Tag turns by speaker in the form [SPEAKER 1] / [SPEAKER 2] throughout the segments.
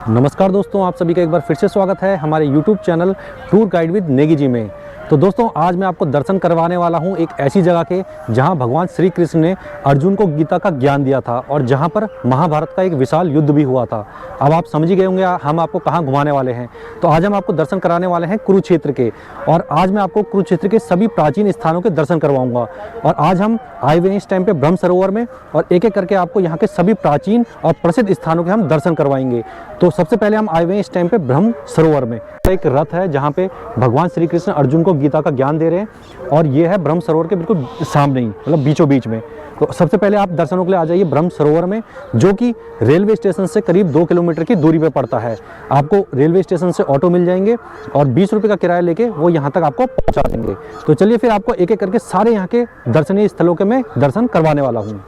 [SPEAKER 1] नमस्कार दोस्तों, आप सभी का एक बार फिर से स्वागत है हमारे YouTube channel tour guide with Negi ji में। तो दोस्तों, आज मैं आपको दर्शन करवाने वाला हूं एक ऐसी जगह के जहां भगवान श्री कृष्ण ने अर्जुन को गीता का ज्ञान दिया था और जहां पर महाभारत का एक विशाल युद्ध भी हुआ था। अब आप समझ ही गए होंगे हम आपको कहां घुमाने वाले हैं। तो आज हम आपको दर्शन कराने वाले हैं कुरुक्षेत्र के, और आज मैं आपको कुरुक्षेत्र के सभी प्राचीन स्थानों के दर्शन करवाऊंगा। और आज हम आए हुए इस टाइम पे ब्रह्म सरोवर में, और एक एक करके आपको यहाँ के सभी प्राचीन और प्रसिद्ध स्थानों के हम दर्शन करवाएंगे। तो सबसे पहले हम आए हुए हैं इस टाइम पे ब्रह्म सरोवर में। एक रथ है जहाँ पे भगवान श्री कृष्ण अर्जुन को गीता का ज्ञान दे रहे हैं, और ये है ब्रह्म सरोवर के बिल्कुल सामने ही, मतलब बीचों बीच में। तो सबसे पहले आप दर्शनों के लिए आ जाइए ब्रह्म सरोवर में, जो कि रेलवे स्टेशन से करीब 2 किलोमीटर की दूरी पे पड़ता है। आपको रेलवे स्टेशन से ऑटो मिल जाएंगे और 20 रुपये का किराया लेके वो यहाँ तक आपको पहुँचा देंगे। तो चलिए फिर आपको एक एक करके सारे यहाँ के दर्शनीय स्थलों के मैं दर्शन करवाने वाला हूँ।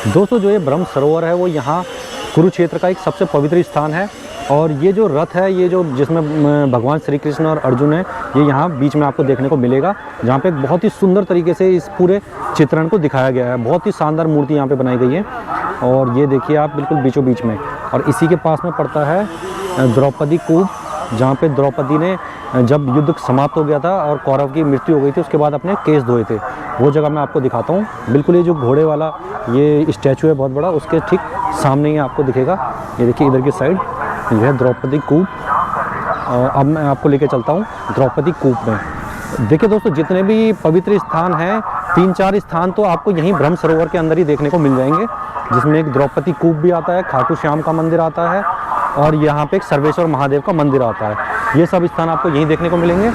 [SPEAKER 1] दोस्तों, जो ये ब्रह्म सरोवर है वो यहाँ कुरुक्षेत्र का एक सबसे पवित्र स्थान है। और ये जो रथ है, ये जो जिसमें भगवान श्री कृष्ण और अर्जुन है, ये यहाँ बीच में आपको देखने को मिलेगा, जहाँ पे बहुत ही सुंदर तरीके से इस पूरे चित्रण को दिखाया गया है। बहुत ही शानदार मूर्ति यहाँ पे बनाई गई है, और ये देखिए आप बिल्कुल बीचों बीच में। और इसी के पास में पड़ता है द्रौपदी कूप, जहाँ पे द्रौपदी ने जब युद्ध समाप्त हो गया था और कौरव की मृत्यु हो गई थी, उसके बाद अपने केस धोए थे, वो जगह मैं आपको दिखाता हूँ। बिल्कुल ये जो घोड़े वाला ये स्टैचू है बहुत बड़ा, उसके ठीक सामने ही आपको दिखेगा। ये देखिए इधर की साइड ये है द्रौपदी कूप। अब मैं आपको लेके चलता हूँ द्रौपदी कूप में। देखिए दोस्तों, जितने भी पवित्र स्थान हैं, 3-4 स्थान तो आपको यहीं ब्रह्म सरोवर के अंदर ही देखने को मिल जाएंगे, जिसमें एक द्रौपदी कूप भी आता है, खाटू श्याम का मंदिर आता है, और यहाँ पे एक सर्वेश्वर महादेव का मंदिर आता है। ये सब स्थान आपको यहीं देखने को मिलेंगे।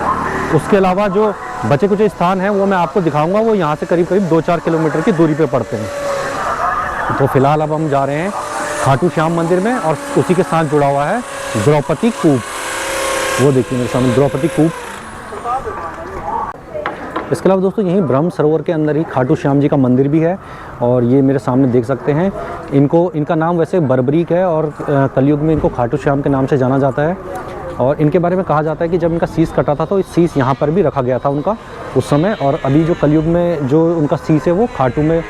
[SPEAKER 1] उसके अलावा जो बचे कुछ स्थान हैं वो मैं आपको दिखाऊंगा, वो यहाँ से करीब 2-4 किलोमीटर की दूरी पे पड़ते हैं। तो फिलहाल अब हम जा रहे हैं खाटू श्याम मंदिर में, और उसी के साथ जुड़ा हुआ है द्रौपदी कूप। वो देखिए मेरे सामने द्रौपदी कूप। इसके अलावा दोस्तों, यहीं ब्रह्म सरोवर के अंदर ही खाटू श्याम जी का मंदिर भी है, और ये मेरे सामने देख सकते हैं। इनका नाम वैसे बर्बरीक है, और कलयुग में इनको खाटू श्याम के नाम से जाना जाता है। और इनके बारे में कहा जाता है कि जब इनका शीश कटा था तो इस शीश यहाँ पर भी रखा गया था उनका उस समय, और अभी जो कलयुग में जो उनका शीश है वो खाटू में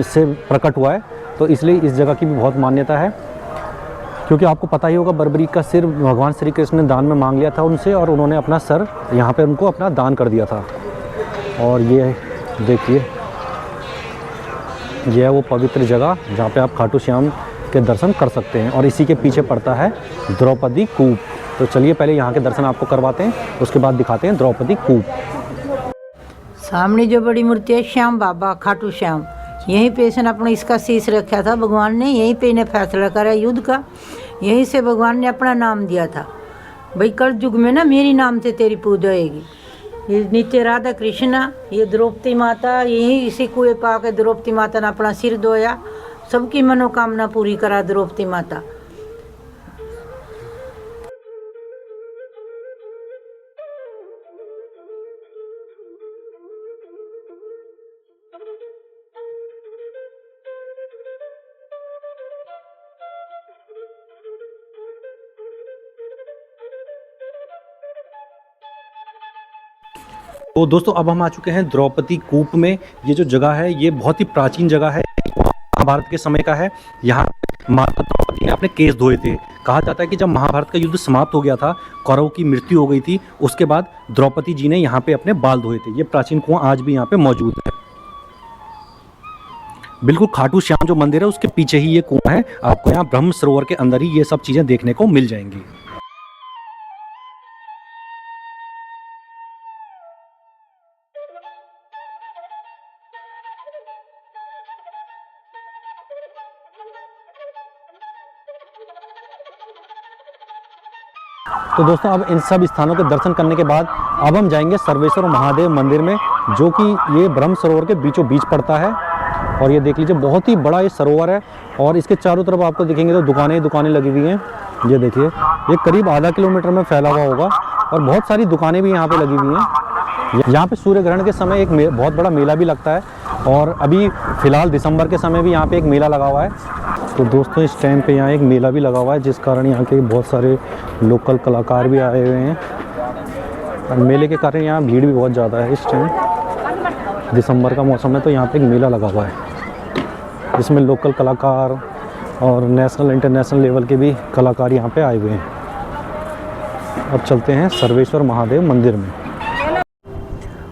[SPEAKER 1] से प्रकट हुआ है, तो इसलिए इस जगह की भी बहुत मान्यता है। क्योंकि आपको पता ही होगा, बर्बरीक का सिर भगवान श्री कृष्ण ने दान में मांग लिया था उनसे, और उन्होंने अपना सर यहाँ पे उनको अपना दान कर दिया था। और ये देखिए, यह है वो पवित्र जगह जहाँ पे आप खाटू श्याम के दर्शन कर सकते हैं, और इसी के पीछे पड़ता है द्रौपदी कूप। तो चलिए पहले यहाँ के दर्शन आपको करवाते हैं, उसके बाद दिखाते हैं द्रौपदी कूप।
[SPEAKER 2] सामने जो बड़ी मूर्ति है श्याम बाबा खाटू श्याम, यहीं पे इसने अपना इसका शीश रखा था भगवान ने, यहीं पे इन्हें फैसला करा युद्ध का, यहीं से भगवान ने अपना नाम दिया था, भाई कल युग में ना मेरी नाम से तेरी पूजा होगी। ये नीचे राधा कृष्ण, ये द्रौपदी माता, यहीं इसी कुएं पा के द्रौपदी माता ने अपना सिर धोया, सबकी मनोकामना पूरी करा द्रौपदी माता।
[SPEAKER 1] तो दोस्तों, अब हम आ चुके हैं द्रौपदी कूप में। ये जो जगह है ये बहुत ही प्राचीन जगह है, महाभारत के समय का है। यहाँ माता द्रौपदी ने अपने केस धोए थे। कहा जाता है कि जब महाभारत का युद्ध समाप्त हो गया था, कौरव की मृत्यु हो गई थी, उसके बाद द्रौपदी जी ने यहाँ पे अपने बाल धोए थे। ये प्राचीन कुआं आज भी यहाँ पे मौजूद है। बिल्कुल खाटू श्याम जो मंदिर है उसके पीछे ही ये कुआं है। आपको यहाँ ब्रह्म सरोवर के अंदर ही ये सब चीजें देखने को मिल जाएंगी। तो दोस्तों, अब इन सब स्थानों के दर्शन करने के बाद अब हम जाएंगे सर्वेश्वर महादेव मंदिर में, जो कि ये ब्रह्म सरोवर के बीचों बीच पड़ता है। और ये देख लीजिए, बहुत ही बड़ा ये सरोवर है, और इसके चारों तरफ आपको दिखेंगे तो दुकानें लगी हुई हैं। ये देखिए, ये करीब आधा किलोमीटर में फैला हुआ होगा, और बहुत सारी दुकानें भी यहाँ पे लगी हुई हैं। यहाँ पे सूर्य ग्रहण के समय एक बहुत बड़ा मेला भी लगता है, और अभी फ़िलहाल दिसंबर के समय भी यहाँ पे एक मेला लगा हुआ है। तो दोस्तों, इस टाइम पे यहाँ एक मेला भी लगा हुआ है, जिस कारण यहाँ के बहुत सारे लोकल कलाकार भी आए हुए हैं, और मेले के कारण यहाँ भीड़ भी बहुत ज़्यादा है। इस टाइम दिसंबर का मौसम है, तो यहाँ पे एक मेला लगा हुआ है, जिसमें लोकल कलाकार और नेशनल इंटरनेशनल लेवल के भी कलाकार यहाँ पे आए हुए हैं। अब चलते हैं सर्वेश्वर महादेव मंदिर में।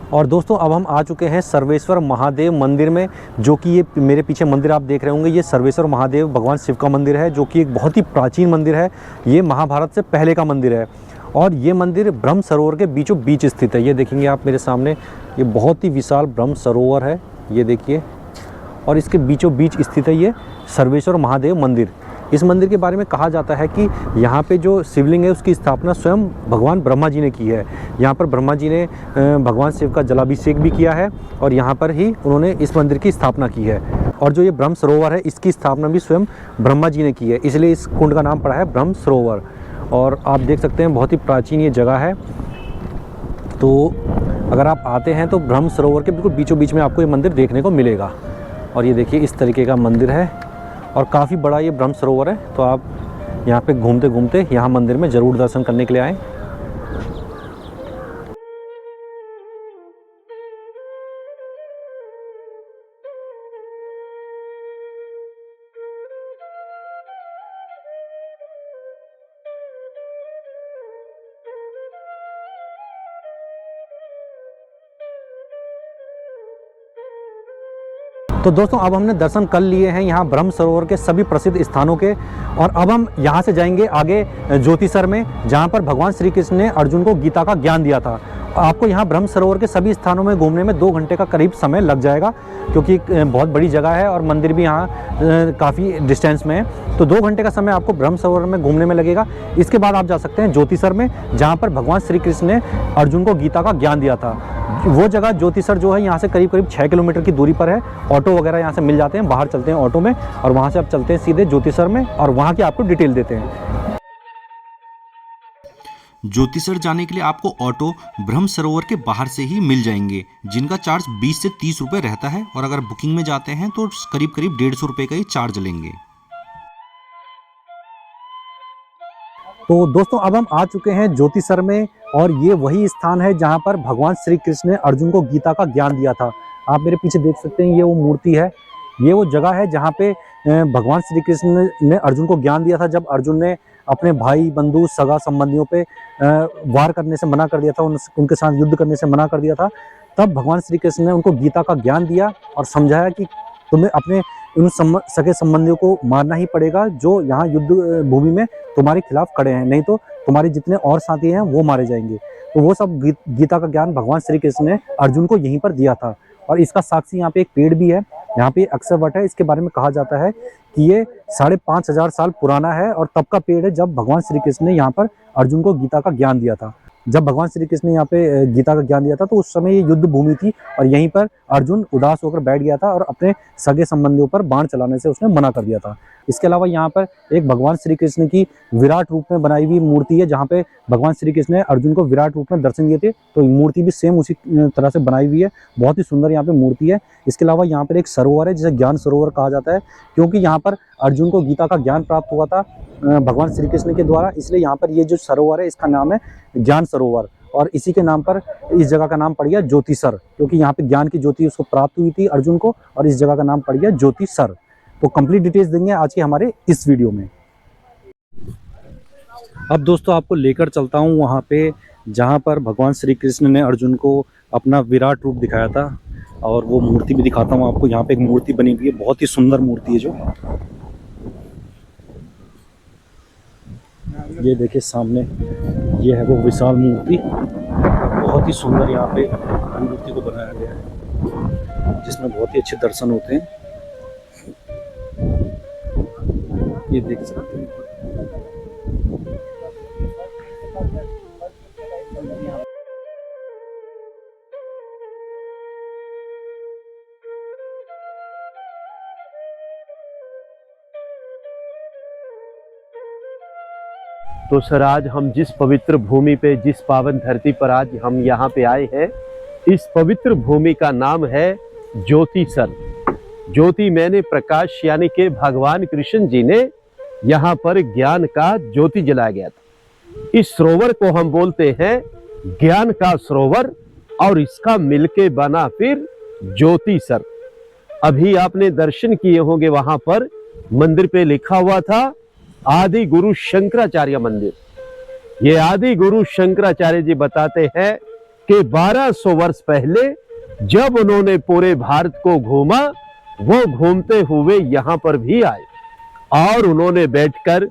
[SPEAKER 1] और दोस्तों अब हम आ चुके हैं सर्वेश्वर महादेव मंदिर में, जो कि ये मेरे पीछे मंदिर आप देख रहे होंगे, ये सर्वेश्वर महादेव भगवान शिव का मंदिर है, जो कि एक बहुत ही प्राचीन मंदिर है। ये महाभारत से पहले का मंदिर है और ये मंदिर ब्रह्म सरोवर के बीचों बीच स्थित है। ये देखेंगे आप मेरे सामने, ये बहुत ही विशाल ब्रह्म सरोवर है, ये देखिए, और इसके बीचों बीच स्थित है ये सर्वेश्वर महादेव मंदिर। इस मंदिर के बारे में कहा जाता है कि यहाँ पे जो शिवलिंग है उसकी स्थापना स्वयं भगवान ब्रह्मा जी ने की है। यहाँ पर ब्रह्मा जी ने भगवान शिव का जलाभिषेक भी किया है और यहाँ पर ही उन्होंने इस मंदिर की स्थापना की है। और जो ये ब्रह्म सरोवर है इसकी स्थापना भी स्वयं ब्रह्मा जी ने की है, इसलिए इस कुंड का नाम पड़ा है ब्रह्म सरोवर। और आप देख सकते हैं बहुत ही प्राचीन ये जगह है। तो अगर आप आते हैं तो ब्रह्म सरोवर के बिल्कुल बीचों बीच में आपको ये मंदिर देखने को मिलेगा। और ये देखिए इस तरीके का मंदिर है और काफ़ी बड़ा ये ब्रह्म सरोवर है। तो आप यहाँ पे घूमते घूमते यहाँ मंदिर में ज़रूर दर्शन करने के लिए आएँ। तो दोस्तों अब हमने दर्शन कर लिए हैं यहाँ ब्रह्म सरोवर के सभी प्रसिद्ध स्थानों के, और अब हम यहाँ से जाएंगे आगे ज्योतिसर में, जहाँ पर भगवान श्री कृष्ण ने अर्जुन को गीता का ज्ञान दिया था। आपको यहाँ ब्रह्म सरोवर के सभी स्थानों में घूमने में 2 घंटे का करीब समय लग जाएगा, क्योंकि बहुत बड़ी जगह है और मंदिर भी यहाँ काफ़ी डिस्टेंस में है। तो 2 घंटे का समय आपको ब्रह्म सरोवर में घूमने में लगेगा। इसके बाद आप जा सकते हैं ज्योतिसर में, जहाँ पर भगवान श्री कृष्ण ने अर्जुन को गीता का ज्ञान दिया था। वो जगह ज्योतिसर जो है यहाँ से करीब करीब 6 किलोमीटर की दूरी पर है। ऑटो वगैरह यहाँ से मिल जाते हैं, बाहर चलते हैं ऑटो में और वहाँ से आप चलते हैं सीधे ज्योतिसर में और वहाँ की आपको डिटेल देते हैं।
[SPEAKER 3] ज्योतिसर जाने के लिए आपको ऑटो ब्रह्म सरोवर के बाहर से ही मिल जाएंगे, जिनका चार्ज 20 से 30 रुपये रहता है, और अगर बुकिंग में जाते हैं तो करीब करीब 150 रुपये का ही चार्ज लेंगे।
[SPEAKER 1] तो दोस्तों अब हम आ चुके हैं ज्योतिसर में, और ये वही स्थान है जहाँ पर भगवान श्री कृष्ण ने अर्जुन को गीता का ज्ञान दिया था। आप मेरे पीछे देख सकते हैं, ये वो मूर्ति है, ये वो जगह है जहाँ पे भगवान श्री कृष्ण ने अर्जुन को ज्ञान दिया था। जब अर्जुन ने अपने भाई बंधु सगा संबंधियों पे वार करने से मना कर दिया था, उनके साथ युद्ध करने से मना कर दिया था, तब भगवान श्री कृष्ण ने उनको गीता का ज्ञान दिया और समझाया कि तुम्हें अपने उन सगे संबंधियों को मारना ही पड़ेगा जो यहाँ युद्ध भूमि में तुम्हारे खिलाफ खड़े हैं, नहीं तो तुम्हारे जितने और साथी हैं वो मारे जाएंगे। तो वो सब गीता का ज्ञान भगवान श्री कृष्ण ने अर्जुन को यहीं पर दिया था। और इसका साक्षी यहाँ पे एक पेड़ भी है, यहाँ पे अक्षर वट है। इसके बारे में कहा जाता है कि ये 5,500 साल पुराना है और तब का पेड़ है जब भगवान श्री कृष्ण ने यहाँ पर अर्जुन को गीता का ज्ञान दिया था। जब भगवान श्री कृष्ण ने यहाँ पे गीता का ज्ञान दिया था तो उस समय ये युद्ध भूमि थी और यहीं पर अर्जुन उदास होकर बैठ गया था और अपने सगे संबंधियों पर बाण चलाने से उसने मना कर दिया था। इसके अलावा यहाँ पर एक भगवान श्री कृष्ण की विराट रूप में बनाई हुई मूर्ति है, जहाँ पे भगवान श्री कृष्ण ने अर्जुन को विराट रूप में दर्शन दिए थे। तो मूर्ति भी सेम उसी तरह से बनाई हुई है, बहुत ही सुंदर यहाँ पे मूर्ति है। इसके अलावा यहाँ पर एक सरोवर है जिसे ज्ञान सरोवर कहा जाता है, क्योंकि यहाँ पर अर्जुन को गीता का ज्ञान प्राप्त हुआ था भगवान श्री कृष्ण के द्वारा, इसलिए यहाँ पर ये जो सरोवर है इसका नाम है ज्ञान सरोवर। और इसी के नाम पर इस जगह का नाम पड़ गया ज्योतिसर, क्योंकि यहाँ पे ज्ञान की ज्योति उसको प्राप्त हुई थी अर्जुन को, और इस जगह का नाम पड़ गया ज्योतिसर। तो कंप्लीट डिटेल्स देंगे आज के हमारे इस वीडियो में। अब दोस्तों आपको लेकर चलता हूँ वहाँ पे जहाँ पर भगवान श्री कृष्ण ने अर्जुन को अपना विराट रूप दिखाया था, और वो मूर्ति भी दिखाता हूँ आपको। यहाँ पे एक मूर्ति बनी हुई है, बहुत ही सुंदर मूर्ति है। जो ये देखिए सामने, ये है वो विशाल मूर्ति, बहुत ही सुंदर यहाँ पे मूर्ति को बनाया गया है, जिसमें बहुत ही अच्छे दर्शन होते हैं। ये देख सकते हैं।
[SPEAKER 4] तो सर आज हम जिस पवित्र भूमि पे, जिस पावन धरती पर आज हम यहाँ पे आए हैं, इस पवित्र भूमि का नाम है ज्योतिसर। ज्योति मैंने प्रकाश, यानी कि भगवान कृष्ण जी ने यहाँ पर ज्ञान का ज्योति जलाया गया था। इस सरोवर को हम बोलते हैं ज्ञान का सरोवर, और इसका मिलके बना फिर ज्योतिसर। अभी आपने दर्शन किए होंगे वहां पर मंदिर पे लिखा हुआ था आदि गुरु शंकराचार्य मंदिर। ये आदि गुरु शंकराचार्य जी बताते हैं कि 1200 वर्ष पहले जब उन्होंने पूरे भारत को घूमा, वो घूमते हुए यहाँ पर भी आए और उन्होंने बैठकर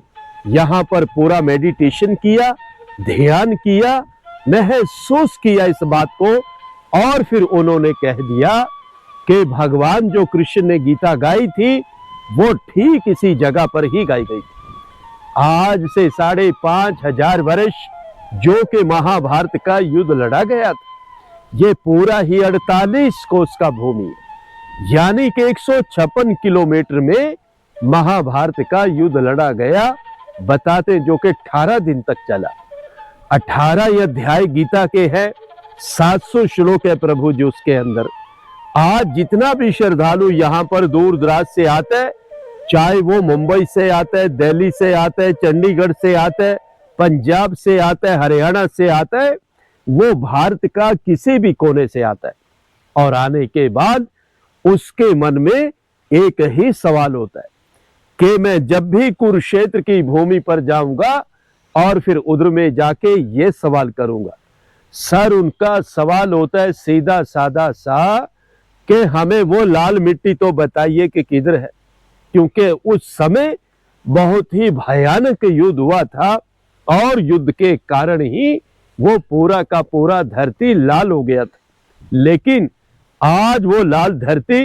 [SPEAKER 4] यहाँ पर पूरा मेडिटेशन किया, ध्यान किया, महसूस किया इस बात को, और फिर उन्होंने कह दिया कि भगवान जो कृष्ण ने गीता गाई थी वो ठीक इसी जगह पर ही गाई गई थी। आज से 5500 वर्ष जो कि महाभारत का युद्ध लड़ा गया था, ये पूरा ही 48 कोस का भूमि है, यानी कि 156 किलोमीटर में महाभारत का युद्ध लड़ा गया। बताते जो कि 18 दिन तक चला। 18 अध्याय गीता के हैं, 700 श्लोक है प्रभु जी उसके अंदर। आज जितना भी श्रद्धालु यहाँ पर दूर दराज से आता है, चाहे वो मुंबई से आता है, दिल्ली से आता है, चंडीगढ़ से आता है, पंजाब से आता है, हरियाणा से आता है, वो भारत का किसी भी कोने से आता है, और आने के बाद उसके मन में एक ही सवाल होता है कि मैं जब भी कुरुक्षेत्र की भूमि पर जाऊंगा और फिर उधर में जाके ये सवाल करूंगा। सर उनका सवाल होता है सीधा साधा सा कि हमें वो लाल मिट्टी तो बताइए कि किधर है, क्योंकि उस समय बहुत ही भयानक युद्ध हुआ था और युद्ध के कारण ही वो पूरा का पूरा धरती लाल हो गया था। लेकिन आज वो लाल धरती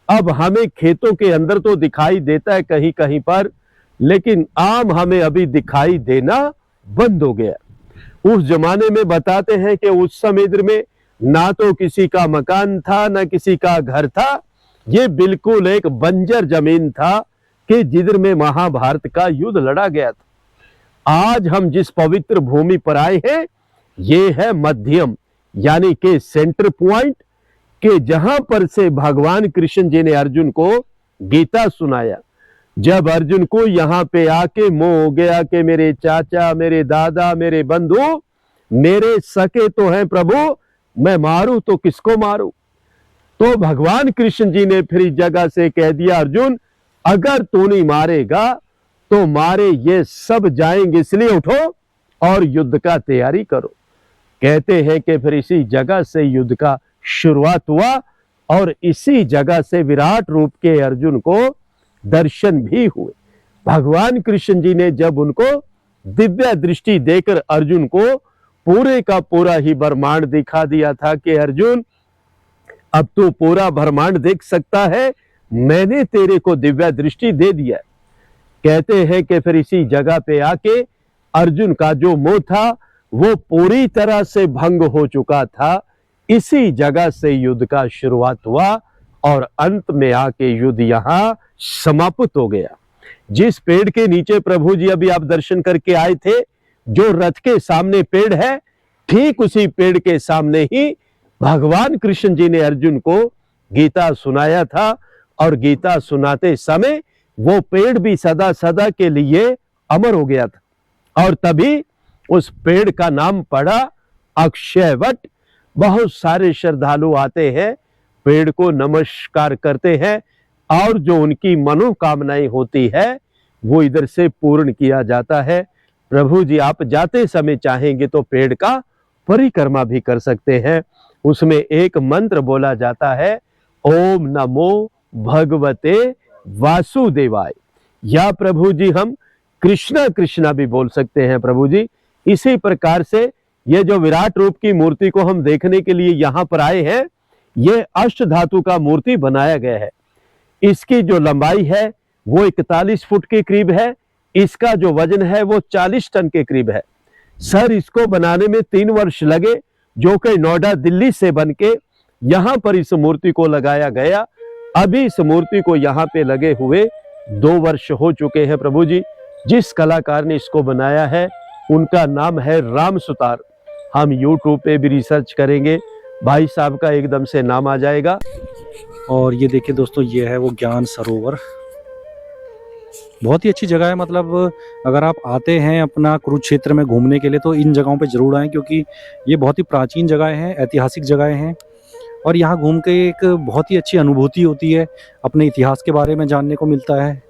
[SPEAKER 4] अब हमें खेतों के अंदर तो दिखाई देता है कहीं कहीं पर, लेकिन आम हमें अभी दिखाई देना बंद हो गया। उस जमाने में बताते हैं कि उस समुद्र में ना तो किसी का मकान था, ना किसी का घर था, ये बिल्कुल एक बंजर जमीन था कि जिधर में महाभारत का युद्ध लड़ा गया था। आज हम जिस पवित्र भूमि पर आए हैं, ये है मध्यम, यानी कि सेंटर पॉइंट, कि जहां पर से भगवान कृष्ण जी ने अर्जुन को गीता सुनाया। जब अर्जुन को यहाँ पे आके मोह हो गया कि मेरे चाचा, मेरे दादा, मेरे बंधु मेरे सके तो हैं प्रभु, मैं मारूं तो किसको मारूं, तो भगवान कृष्ण जी ने फिर इस जगह से कह दिया, अर्जुन अगर तू नहीं मारेगा तो मारे ये सब जाएंगे, इसलिए उठो और युद्ध का तैयारी करो। कहते हैं कि फिर इसी जगह से युद्ध का शुरुआत हुआ और इसी जगह से विराट रूप के अर्जुन को दर्शन भी हुए। भगवान कृष्ण जी ने जब उनको दिव्य दृष्टि देकर अर्जुन को पूरे का पूरा ही ब्रह्मांड दिखा दिया था कि अर्जुन अब तू पूरा ब्रह्मांड देख सकता है, मैंने तेरे को दिव्य दृष्टि दे दिया। कहते हैं कि फिर इसी जगह पे आके अर्जुन का जो मोह था वो पूरी तरह से भंग हो चुका था। इसी जगह से युद्ध का शुरुआत हुआ और अंत में आके युद्ध यहाँ समाप्त हो गया। जिस पेड़ के नीचे प्रभु जी अभी आप दर्शन करके आए थे, जो रथ के सामने पेड़ है, ठीक उसी पेड़ के सामने ही भगवान कृष्ण जी ने अर्जुन को गीता सुनाया था, और गीता सुनाते समय वो पेड़ भी सदा सदा के लिए अमर हो गया था, और तभी उस पेड़ का नाम पड़ा अक्षयवट। बहुत सारे श्रद्धालु आते हैं, पेड़ को नमस्कार करते हैं, और जो उनकी मनोकामनाएं होती है वो इधर से पूर्ण किया जाता है। प्रभु जी आप जाते समय चाहेंगे तो पेड़ का परिक्रमा भी कर सकते हैं। उसमें एक मंत्र बोला जाता है, ओम नमो भगवते वासुदेवाय, या प्रभु जी हम कृष्णा कृष्णा भी बोल सकते हैं प्रभु जी। इसी प्रकार से ये जो विराट रूप की मूर्ति को हम देखने के लिए यहाँ पर आए हैं, ये अष्ट धातु का मूर्ति बनाया गया है। इसकी जो लंबाई है वो 41 फुट के करीब है, इसका जो वजन है वो 40 टन के करीब है। सर इसको बनाने में 3 वर्ष लगे, जो कि नोएडा दिल्ली से बन के यहाँ पर इस मूर्ति को लगाया गया। अभी इस मूर्ति को यहाँ पे लगे हुए 2 वर्ष हो चुके हैं प्रभु जी। जिस कलाकार ने इसको बनाया है उनका नाम है राम सुतार। हम YouTube पे भी रिसर्च करेंगे, भाई साहब का एकदम से नाम आ जाएगा।
[SPEAKER 1] और ये देखिए दोस्तों, ये है वो ज्ञान सरोवर। बहुत ही अच्छी जगह है। मतलब अगर आप आते हैं अपना कुरुक्षेत्र में घूमने के लिए तो इन जगहों पे ज़रूर आएँ, क्योंकि ये बहुत ही प्राचीन जगह हैं, ऐतिहासिक जगहें हैं, और यहाँ घूम के एक बहुत ही अच्छी अनुभूति होती है, अपने इतिहास के बारे में जानने को मिलता है।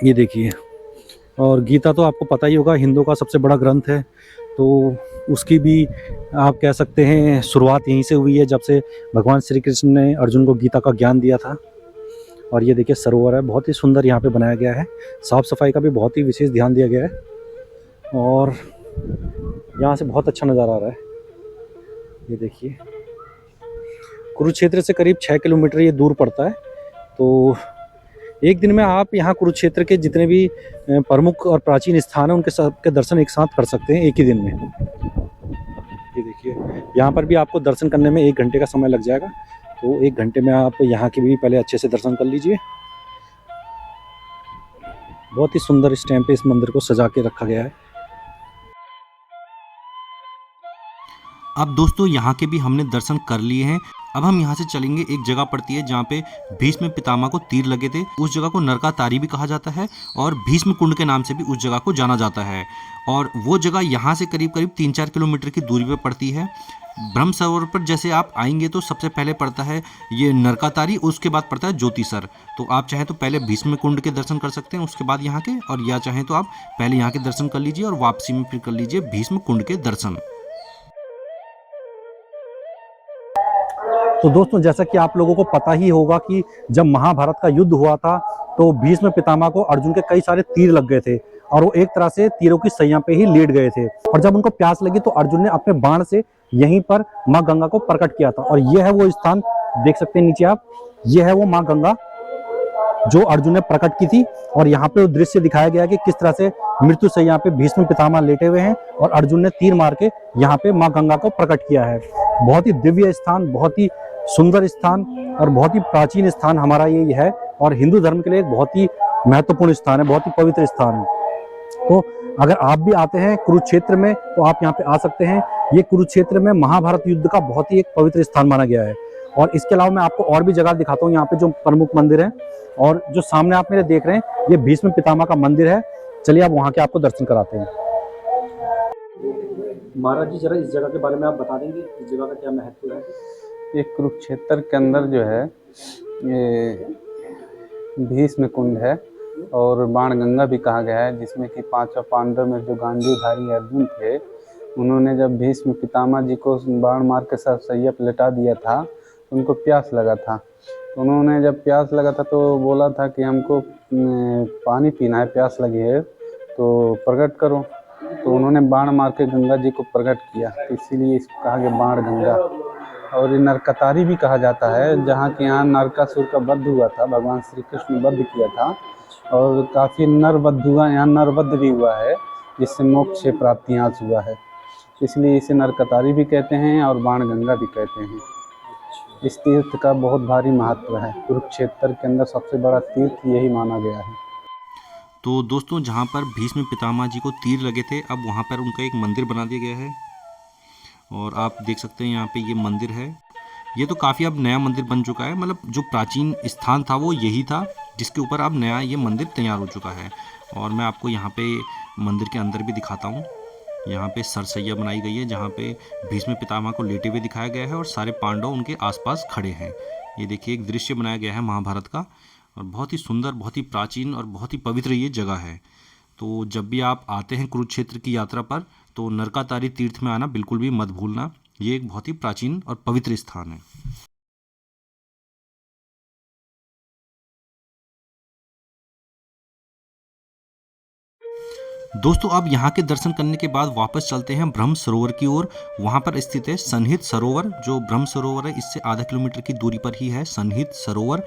[SPEAKER 1] ये देखिए, और गीता तो आपको पता ही होगा हिंदू का सबसे बड़ा ग्रंथ है, तो उसकी भी आप कह सकते हैं शुरुआत यहीं से हुई है, जब से भगवान श्री कृष्ण ने अर्जुन को गीता का ज्ञान दिया था। और ये देखिए सरोवर है, बहुत ही सुंदर यहाँ पे बनाया गया है, साफ़ सफाई का भी बहुत ही विशेष ध्यान दिया गया है, और यहाँ से बहुत अच्छा नज़ारा आ रहा है। ये देखिए, कुरुक्षेत्र से करीब 6 किलोमीटर ये दूर पड़ता है। तो एक दिन में आप यहाँ कुरुक्षेत्र के जितने भी प्रमुख और प्राचीन स्थान हैं उनके सबके दर्शन एक साथ कर सकते हैं एक ही दिन में। ये देखिए, यहाँ पर भी आपको दर्शन करने में 1 घंटे का समय लग जाएगा, तो 1 घंटे में आप यहाँ के भी पहले अच्छे से दर्शन कर लीजिए। बहुत ही सुंदर इस टाइम पे इस मंदिर को सजा के रखा गया है।
[SPEAKER 3] अब दोस्तों यहाँ के भी हमने दर्शन कर लिए हैं। अब हम यहाँ से चलेंगे, एक जगह पड़ती है जहाँ पे भीष्म पितामह को तीर लगे थे। उस जगह को नरकातारी भी कहा जाता है और भीष्म कुंड के नाम से भी उस जगह को जाना जाता है। और वो जगह यहाँ से करीब 3-4 किलोमीटर की दूरी पे पड़ती है। ब्रह्म सरोवर पर जैसे आप आएंगे तो सबसे पहले पड़ता है ये नरकातारी, उसके बाद पड़ता है ज्योतिसर। तो आप चाहें तो पहले भीष्म कुंड के दर्शन कर सकते हैं उसके बाद यहाँ के, और या चाहें तो आप पहले यहाँ के दर्शन कर लीजिए और वापसी में फिर कर लीजिए भीष्म कुंड के दर्शन।
[SPEAKER 1] तो दोस्तों, जैसा कि आप लोगों को पता ही होगा कि जब महाभारत का युद्ध हुआ था तो भीष्म पितामह को अर्जुन के कई सारे तीर लग गए थे और वो एक तरह से तीरों की सैया पे ही लेट गए थे। और जब उनको प्यास लगी तो अर्जुन ने अपने बाण से यहीं पर माँ गंगा को प्रकट किया था। और यह है वो स्थान, देख सकते हैं नीचे आप, यह है वो माँ गंगा जो अर्जुन ने प्रकट की थी। और यहाँ पे वो दृश्य दिखाया गया कि किस तरह से मृत्यु सैया पे भीष्म पितामह लेटे हुए हैं और अर्जुन ने तीर मार के यहाँ पे माँ गंगा को प्रकट किया है। बहुत ही दिव्य स्थान, बहुत ही सुंदर स्थान और बहुत ही प्राचीन स्थान हमारा ये है, और हिंदू धर्म के लिए एक बहुत ही महत्वपूर्ण स्थान है, बहुत ही पवित्र स्थान है। तो अगर आप भी आते हैं कुरुक्षेत्र में तो आप यहाँ पे आ सकते हैं। ये कुरुक्षेत्र में महाभारत युद्ध का बहुत ही एक पवित्र स्थान माना गया है। और इसके अलावा मैं आपको और भी जगह दिखाता हूँ यहाँ पे जो प्रमुख मंदिर हैं। और जो सामने आप मेरे देख रहे हैं ये भीष्म पितामह का मंदिर है। चलिए आप वहाँ के आपको दर्शन कराते हैं। महाराज जी, जरा इस जगह के बारे में आप बता देंगे, इस जगह का क्या महत्व है?
[SPEAKER 5] ये कुरुक्षेत्र के अंदर जो है ये भीष्म कुंड है और बाण गंगा भी कहा गया है, जिसमें कि 5 पांडव में जो गांडीवधारी अर्जुन थे, उन्होंने जब भीष्म पितामह जी को बाण मार के साथ सैया पर लेटा दिया था, उनको प्यास लगा था। उन्होंने जब प्यास लगा था तो बोला था कि हमको पानी पीना है, प्यास लगी है तो प्रकट करो। तो उन्होंने बाण मार के गंगा जी को प्रकट किया, तो इसीलिए इसको कहा गया बाण गंगा। और ये नरकातारी भी कहा जाता है, जहाँ के यहाँ नरकासुर का वध हुआ था, भगवान श्री कृष्ण ने वध किया था और काफ़ी नरवध हुआ, यहाँ नरवध भी हुआ है, जिससे मोक्ष प्राप्ति यहाँ हुआ है, इसलिए इसे नरकातारी भी कहते हैं और बाण गंगा भी कहते हैं। इस तीर्थ का बहुत भारी महत्व है, कुरुक्षेत्र के अंदर सबसे बड़ा तीर्थ यही माना गया है।
[SPEAKER 3] तो दोस्तों, जहाँ पर भीष्म पितामह जी को तीर लगे थे, अब वहाँ पर उनका एक मंदिर बना दिया गया है और आप देख सकते हैं यहाँ पे ये मंदिर है। ये तो काफ़ी अब नया मंदिर बन चुका है, मतलब जो प्राचीन स्थान था वो यही था, जिसके ऊपर अब नया ये मंदिर तैयार हो चुका है। और मैं आपको यहाँ पे मंदिर के अंदर भी दिखाता हूँ। यहाँ पे सरसैया बनाई गई है जहाँ पे भीष्म पितामह को लेटे हुए दिखाया गया है और सारे पांडव उनके आसपास खड़े हैं। ये देखिए, एक दृश्य बनाया गया है महाभारत का और बहुत ही सुंदर, बहुत ही प्राचीन और बहुत ही पवित्र ये जगह है। तो जब भी आप आते हैं कुरुक्षेत्र की यात्रा पर तो नरकातारी तीर्थ में आना बिल्कुल भी मत भूलना। ये एक बहुत ही प्राचीन और पवित्र स्थान है। दोस्तों, अब यहाँ के दर्शन करने के बाद वापस चलते हैं ब्रह्म सरोवर की ओर। वहाँ पर स्थित है सन्निहित सरोवर, जो ब्रह्म सरोवर है इससे आधा किलोमीटर की दूरी पर ही है सन्निहित सरोवर।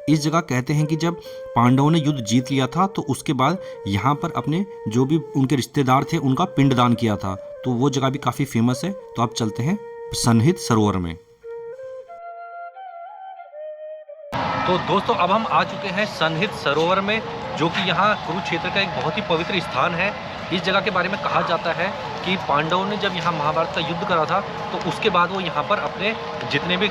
[SPEAKER 3] इस जगह कहते हैं कि जब पांडवों ने युद्ध जीत लिया था तो उसके बाद यहाँ पर अपने जो भी उनके रिश्तेदार थे उनका पिंडदान किया था, तो वो जगह भी काफ़ी फेमस है। तो आप चलते हैं सन्निहित सरोवर में।
[SPEAKER 1] तो दोस्तों, अब हम आ चुके हैं सन्निहित सरोवर में, जो कि यहाँ कुरुक्षेत्र का एक बहुत ही पवित्र स्थान है। इस जगह के बारे में कहा जाता है कि पांडवों ने जब यहाँ महाभारत का युद्ध करा था तो उसके बाद वो यहाँ पर अपने जितने भी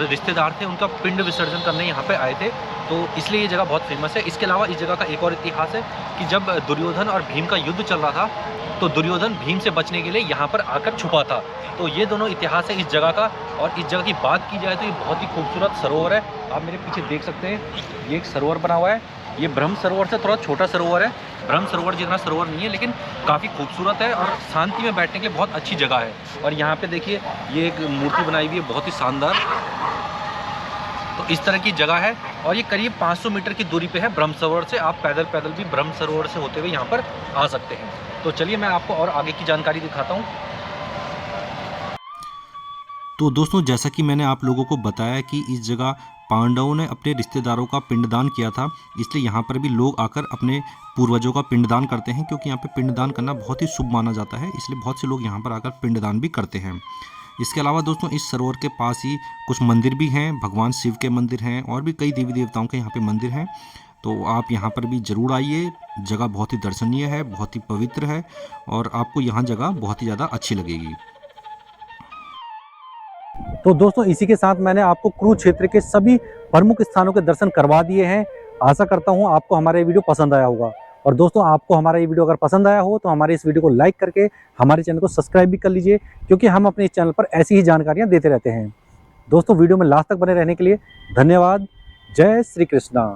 [SPEAKER 1] रिश्तेदार थे उनका पिंड विसर्जन करने यहाँ पे आए थे, तो इसलिए ये जगह बहुत फेमस है। इसके अलावा इस जगह का एक और इतिहास है कि जब दुर्योधन और भीम का युद्ध चल रहा था तो दुर्योधन भीम से बचने के लिए यहाँ पर आकर छुपा था। तो ये दोनों इतिहास है इस जगह का। और इस जगह की बात की जाए तो ये बहुत ही खूबसूरत सरोवर है। आप मेरे पीछे देख सकते हैं, ये एक सरोवर बना हुआ है ये ब्रह्म सरोवर से थोड़ा छोटा सरोवर है, ब्रह्म सरोवर जितना सरोवर नहीं है, लेकिन काफ़ी खूबसूरत है और शांति में बैठने के लिए बहुत अच्छी जगह है। और यहाँ पे देखिए ये एक मूर्ति बनाई हुई है बहुत ही शानदार। तो इस तरह की जगह है और ये करीब 500 मीटर की दूरी पे है ब्रह्म सरोवर से। आप पैदल पैदल भी ब्रह्म सरोवर से होते हुए यहाँ पर आ सकते हैं। तो चलिए मैं आपको और आगे की जानकारी दिखाता हूँ।
[SPEAKER 3] तो दोस्तों जैसा कि मैंने आप लोगों को बताया कि इस जगह पांडवों ने अपने रिश्तेदारों का पिंडदान किया था, इसलिए यहाँ पर भी लोग आकर अपने पूर्वजों का पिंडदान करते हैं, क्योंकि यहाँ पे पिंडदान करना बहुत ही शुभ माना जाता है, इसलिए बहुत से लोग यहाँ पर आकर पिंडदान भी करते हैं। इसके अलावा दोस्तों इस सरोवर के पास ही कुछ मंदिर भी हैं, भगवान शिव के मंदिर हैं और भी कई देवी देवताओं के यहाँ पे मंदिर हैं। तो आप यहाँ पर भी ज़रूर आइए, जगह बहुत ही दर्शनीय है, बहुत ही पवित्र है और आपको यहाँ जगह बहुत ही ज़्यादा अच्छी लगेगी।
[SPEAKER 1] तो दोस्तों इसी के साथ मैंने आपको कुरुक्षेत्र के सभी प्रमुख स्थानों के दर्शन करवा दिए हैं। आशा करता हूँ आपको हमारा ये वीडियो पसंद आया होगा। और दोस्तों आपको हमारा ये वीडियो अगर पसंद आया हो तो हमारे इस वीडियो को लाइक करके हमारे चैनल को सब्सक्राइब भी कर लीजिए, क्योंकि हम अपने इस चैनल पर ऐसी ही जानकारियाँ देते रहते हैं। दोस्तों वीडियो में लास्ट तक बने रहने के लिए धन्यवाद। जय श्री कृष्णा।